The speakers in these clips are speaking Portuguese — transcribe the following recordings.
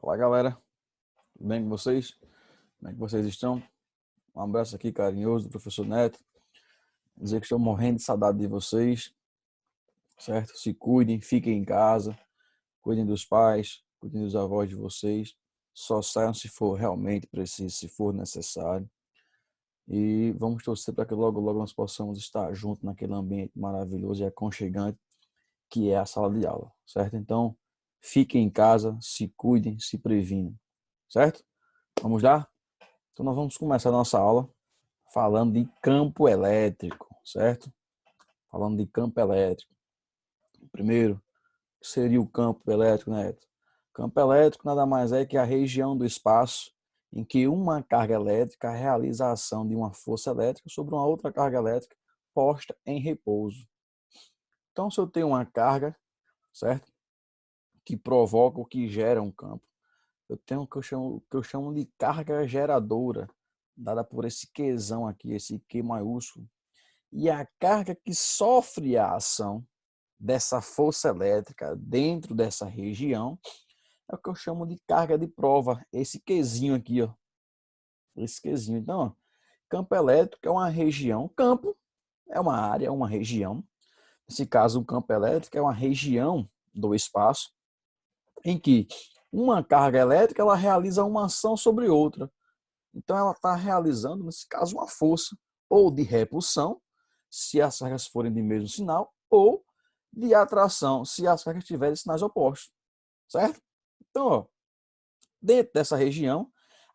Olá, galera. Tudo bem com vocês? Como é que vocês estão? Um abraço aqui carinhoso do professor Neto. Dizer que estou morrendo de saudade de vocês, certo? Se cuidem, fiquem em casa, cuidem dos pais, cuidem dos avós de vocês. Só saiam se for realmente preciso, se for necessário. E vamos torcer para que logo, logo nós possamos estar juntos naquele ambiente maravilhoso e aconchegante que é a sala de aula, certo? Então, fiquem em casa, se cuidem, se previnem, certo? Vamos lá? Então nós vamos começar a nossa aula falando de campo elétrico, certo? Falando de campo elétrico. Primeiro, o que seria o campo elétrico, né? Campo elétrico nada mais é que a região do espaço em que uma carga elétrica realiza a ação de uma força elétrica sobre uma outra carga elétrica posta em repouso. Então, se eu tenho uma carga, certo? Que provoca ou que gera um campo, eu tenho o que eu chamo de carga geradora, dada por esse Qzão aqui, esse Q maiúsculo. E a carga que sofre a ação dessa força elétrica dentro dessa região é o que eu chamo de carga de prova, esse Qzinho aqui, ó. Esse Qzinho. Então, ó, campo elétrico é uma região, campo é uma área, uma região. Nesse caso, um campo elétrico é uma região do espaço em que uma carga elétrica ela realiza uma ação sobre outra. Então, ela está realizando, nesse caso, uma força ou de repulsão, se as cargas forem de mesmo sinal, ou de atração, se as cargas tiverem sinais opostos, certo? Então, ó, dentro dessa região,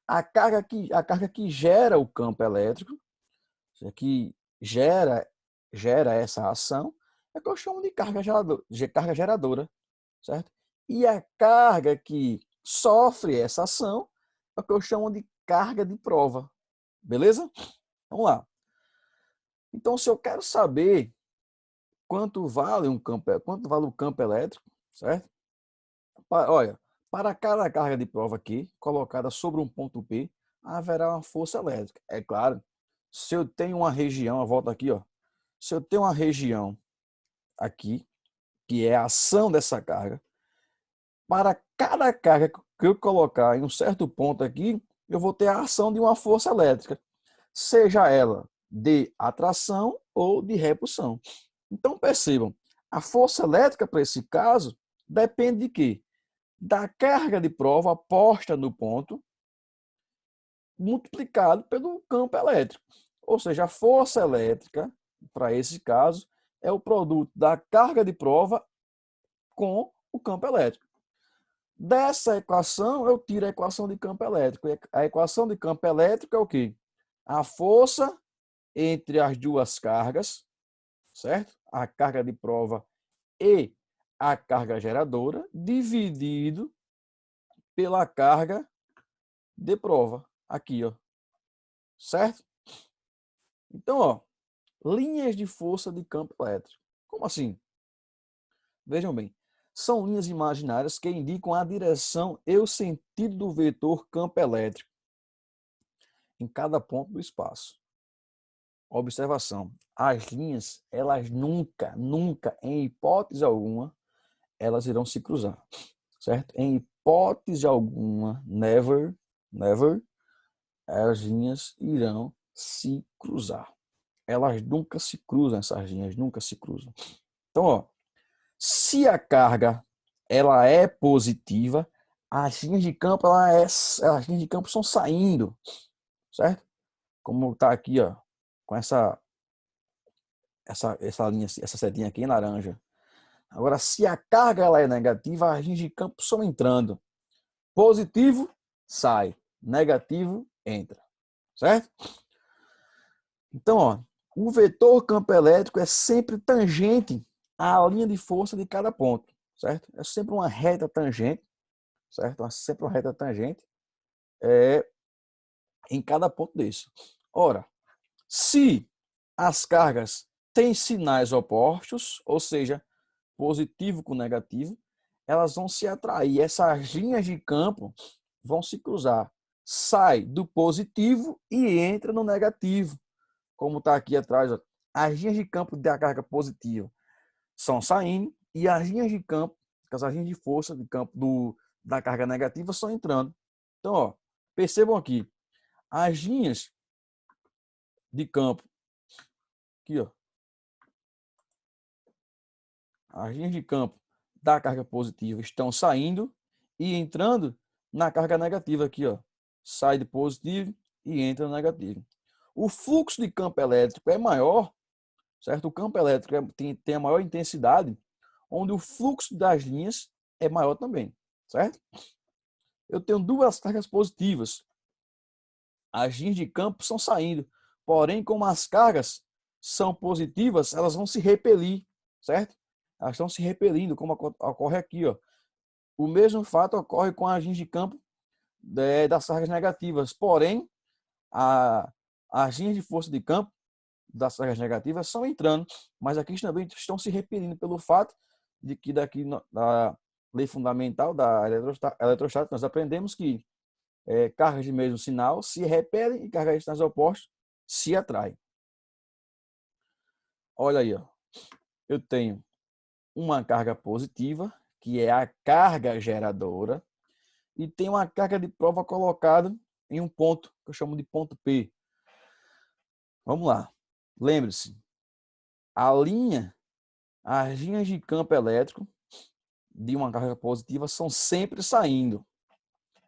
a carga que gera o campo elétrico, que gera essa ação, é que eu chamo de carga geradora, certo? E a carga que sofre essa ação é o que eu chamo de carga de prova, beleza? Vamos lá. Então, se eu quero saber quanto vale o campo elétrico, certo? Olha, para cada carga de prova aqui, colocada sobre um ponto P, haverá uma força elétrica. É claro, se eu tenho uma região, eu volto aqui, ó. Se eu tenho uma região aqui, que é a ação dessa carga, para cada carga que eu colocar em um certo ponto aqui, eu vou ter a ação de uma força elétrica, seja ela de atração ou de repulsão. Então percebam, a força elétrica para esse caso depende de quê? Da carga de prova posta no ponto multiplicado pelo campo elétrico. Ou seja, a força elétrica, para esse caso, é o produto da carga de prova com o campo elétrico. Dessa equação, eu tiro a equação de campo elétrico. A equação de campo elétrico é o quê? A força entre as duas cargas, certo? A carga de prova e a carga geradora, dividido pela carga de prova. Aqui, ó. Certo? Então, ó, linhas de força de campo elétrico. Como assim? Vejam bem. São linhas imaginárias que indicam a direção e o sentido do vetor campo elétrico em cada ponto do espaço. Observação. As linhas, elas nunca, em hipótese alguma, elas irão se cruzar. Certo? Em hipótese alguma, never, as linhas irão se cruzar. Elas nunca se cruzam, essas linhas nunca se cruzam. Então, ó, se a carga ela é positiva, as linhas de campo as linhas de campo estão saindo, certo? Como está aqui, ó, com essa linha, essa setinha aqui em laranja. Agora, se a carga ela é negativa, as linhas de campo estão entrando. Positivo, sai. Negativo, entra. Certo? Então, ó, o vetor campo elétrico é sempre tangente à linha de força de cada ponto, certo? É sempre uma reta tangente, certo? É sempre uma reta tangente em cada ponto desse. Ora, se as cargas têm sinais opostos, ou seja, positivo com negativo, elas vão se atrair. Essas linhas de campo vão se cruzar. Sai do positivo e entra no negativo. Como está aqui atrás, ó, as linhas de campo da carga positiva são saindo e as linhas de campo, as linhas de força de campo da carga negativa estão entrando. Então, ó, percebam aqui, as linhas de campo, aqui, ó, as linhas de campo da carga positiva estão saindo e entrando na carga negativa aqui, ó. Sai de positivo e entra no negativo. O fluxo de campo elétrico é maior, certo? O campo elétrico tem a maior intensidade, onde o fluxo das linhas é maior também, certo? Eu tenho duas cargas positivas. As linhas de campo estão saindo, porém, como as cargas são positivas, elas vão se repelir, certo? Elas estão se repelindo, como ocorre aqui, ó. O mesmo fato ocorre com as linhas de campo das cargas negativas, porém, as linhas de força de campo das cargas negativas estão entrando, mas aqui também estão se repelindo pelo fato de que daqui da lei fundamental da eletrostática nós aprendemos que cargas de mesmo sinal se repelem e cargas de sinais opostos se atraem. Olha aí, ó. Eu tenho uma carga positiva, que é a carga geradora, e tem uma carga de prova colocada em um ponto, que eu chamo de ponto P. Vamos lá. Lembre-se, as linhas de campo elétrico de uma carga positiva são sempre saindo.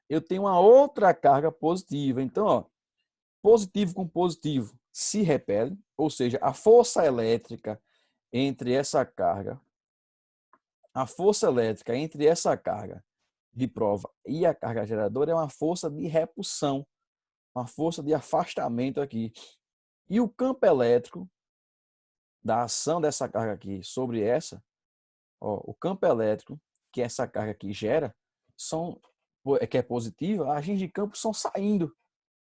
Eu tenho uma outra carga positiva. Então, ó, positivo com positivo se repele, ou seja, a força elétrica entre essa carga, de prova e a carga geradora é uma força de repulsão, uma força de afastamento aqui. E o campo elétrico da ação dessa carga aqui sobre essa, ó, o campo elétrico que essa carga aqui gera, que é positiva, as linhas de campo são saindo.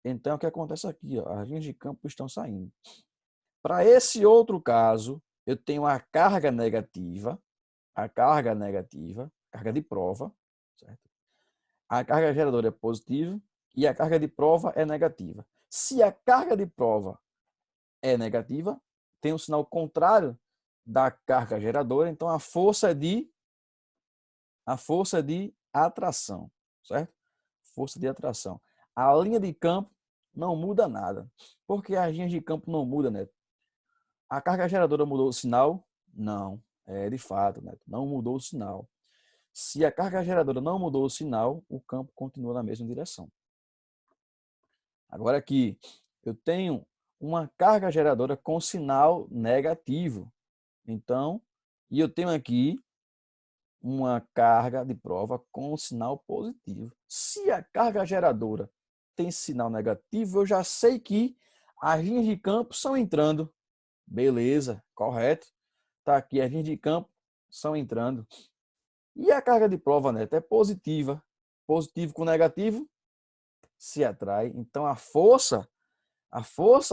Então, o que acontece aqui? Ó, as linhas de campo estão saindo. Para esse outro caso, eu tenho a carga negativa, carga de prova, certo? A carga geradora é positiva e a carga de prova é negativa. Se a carga de prova é negativa, tem um sinal contrário da carga geradora, então a força é de atração, certo? Força de atração. A linha de campo não muda nada. Por que as linhas de campo não mudam, Neto? A carga geradora mudou o sinal? Não. De fato, Neto, não mudou o sinal. Se a carga geradora não mudou o sinal, o campo continua na mesma direção. Agora aqui, eu tenho uma carga geradora com sinal negativo. Então, e eu tenho aqui uma carga de prova com sinal positivo. Se a carga geradora tem sinal negativo, eu já sei que as linhas de campo estão entrando. Beleza, correto. Tá aqui, as linhas de campo estão entrando. E a carga de prova, Neto, é positiva. Positivo com negativo se atrai. Então, a força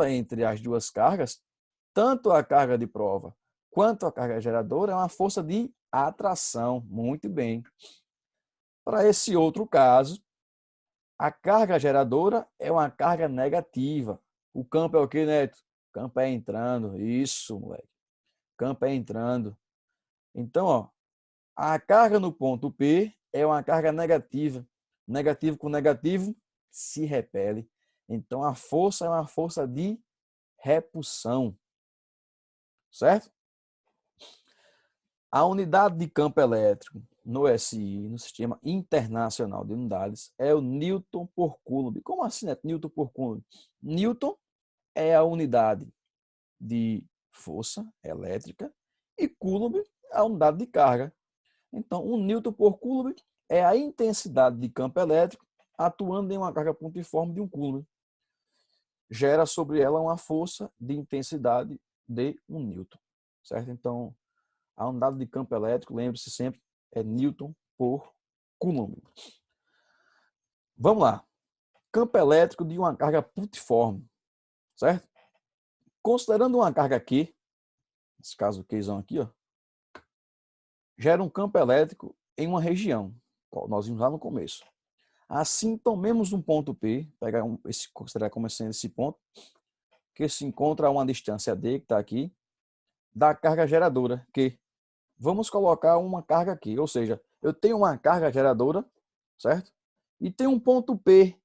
entre as duas cargas, tanto a carga de prova quanto a carga geradora, é uma força de atração. Muito bem. Para esse outro caso, a carga geradora é uma carga negativa. O campo é o que, Neto? O campo é entrando. Isso, moleque. O campo é entrando. Então, ó, a carga no ponto P é uma carga negativa. Negativo com negativo se repele. Então, a força é uma força de repulsão. Certo? A unidade de campo elétrico no SI, no Sistema Internacional de Unidades, é o Newton por Coulomb. Como assim, Neto? Newton por Coulomb? Newton é a unidade de força elétrica e Coulomb é a unidade de carga. Então, um Newton por Coulomb é a intensidade de campo elétrico atuando em uma carga pontiforme de um Coulomb. Gera sobre ela uma força de intensidade de 1 Newton. Certo? Então, a unidade de campo elétrico, lembre-se sempre, é Newton por Coulomb. Vamos lá. Campo elétrico de uma carga pontiforme. Certo? Considerando uma carga Q, nesse caso Qzão aqui, ó, gera um campo elétrico em uma região. Nós vimos lá no começo. Assim, tomemos um ponto P, considerar como sendo esse ponto, que se encontra a uma distância D, que está aqui, da carga geradora, Q. Vamos colocar uma carga aqui, ou seja, eu tenho uma carga geradora certo? E tem um ponto P,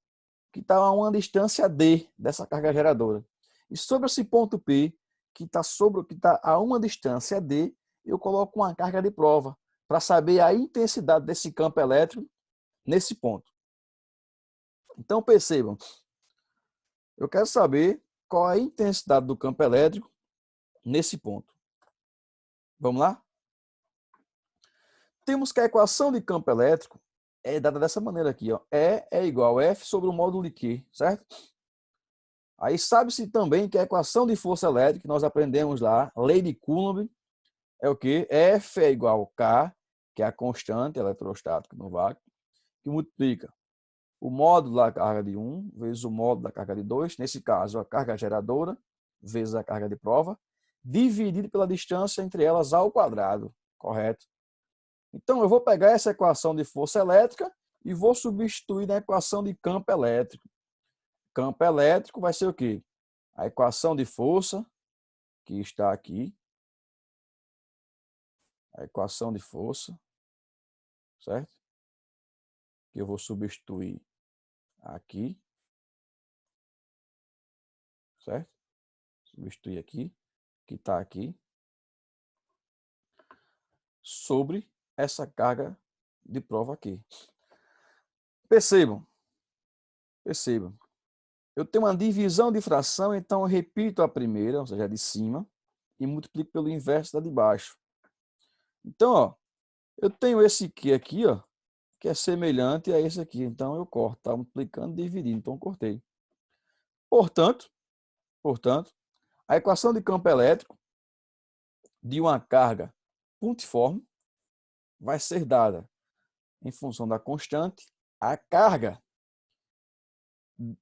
que está a uma distância D dessa carga geradora. E sobre esse ponto P, que está a uma distância D, eu coloco uma carga de prova para saber a intensidade desse campo elétrico nesse ponto. Então, percebam, eu quero saber qual é a intensidade do campo elétrico nesse ponto. Vamos lá? Temos que a equação de campo elétrico é dada dessa maneira aqui, ó. E é igual a F sobre o módulo de Q, certo? Aí sabe-se também que a equação de força elétrica, que nós aprendemos lá, lei de Coulomb, é o quê? F é igual a K, que é a constante eletrostática no vácuo, que multiplica o módulo da carga de 1 vezes o módulo da carga de 2, nesse caso a carga geradora vezes a carga de prova, dividido pela distância entre elas ao quadrado, correto? Então eu vou pegar essa equação de força elétrica e vou substituir na equação de campo elétrico. Campo elétrico vai ser o quê? A equação de força, que está aqui, a equação de força, certo? Que eu vou substituir aqui, certo? Substituir aqui, que está aqui, sobre essa carga de prova aqui. Percebam. Eu tenho uma divisão de fração, então eu repito a primeira, ou seja, a de cima, e multiplico pelo inverso da de baixo. Então, ó, eu tenho esse aqui, ó, que é semelhante a esse aqui. Então, eu corto, tá? Multiplicando e dividindo. Então, eu cortei. Portanto, a equação de campo elétrico de uma carga pontiforme vai ser dada em função da constante, a carga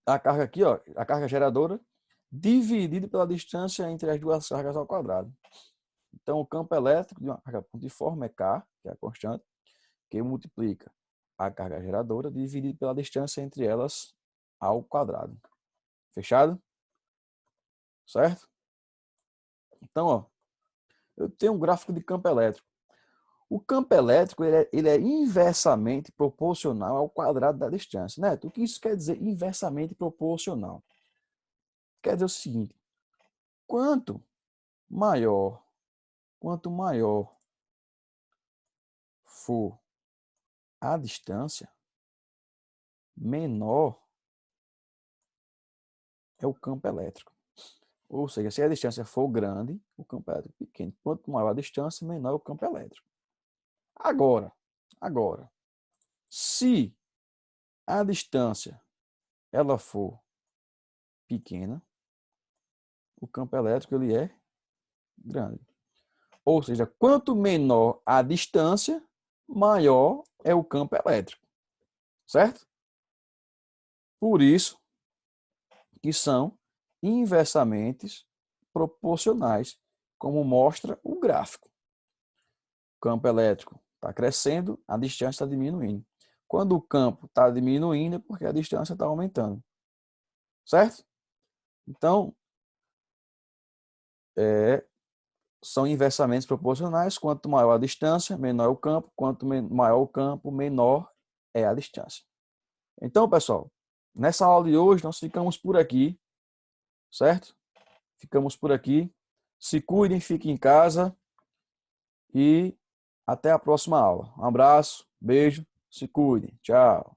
aqui, ó, a carga geradora, dividida pela distância entre as duas cargas ao quadrado. Então, o campo elétrico de uma carga pontiforme é K, que é a constante, que multiplica a carga geradora dividido pela distância entre elas ao quadrado. Fechado? Certo? Então, ó, eu tenho um gráfico de campo elétrico. O campo elétrico ele é inversamente proporcional ao quadrado da distância. Neto, o que isso quer dizer inversamente proporcional? Quer dizer o seguinte, quanto maior for a distância, menor é o campo elétrico. Ou seja, se a distância for grande, o campo elétrico é pequeno. Quanto maior a distância, menor é o campo elétrico. Agora, se a distância ela for pequena, o campo elétrico ele é grande. Ou seja, quanto menor a distância, maior é o campo elétrico. Certo? Por isso que são inversamente proporcionais, como mostra o gráfico. O campo elétrico está crescendo, a distância está diminuindo. Quando o campo está diminuindo, é porque a distância está aumentando. Certo? Então, são inversamente proporcionais. Quanto maior a distância, menor é o campo. Quanto maior o campo, menor é a distância. Então, pessoal, nessa aula de hoje, nós ficamos por aqui. Certo? Ficamos por aqui. Se cuidem, fiquem em casa. E até a próxima aula. Um abraço, beijo, se cuidem. Tchau.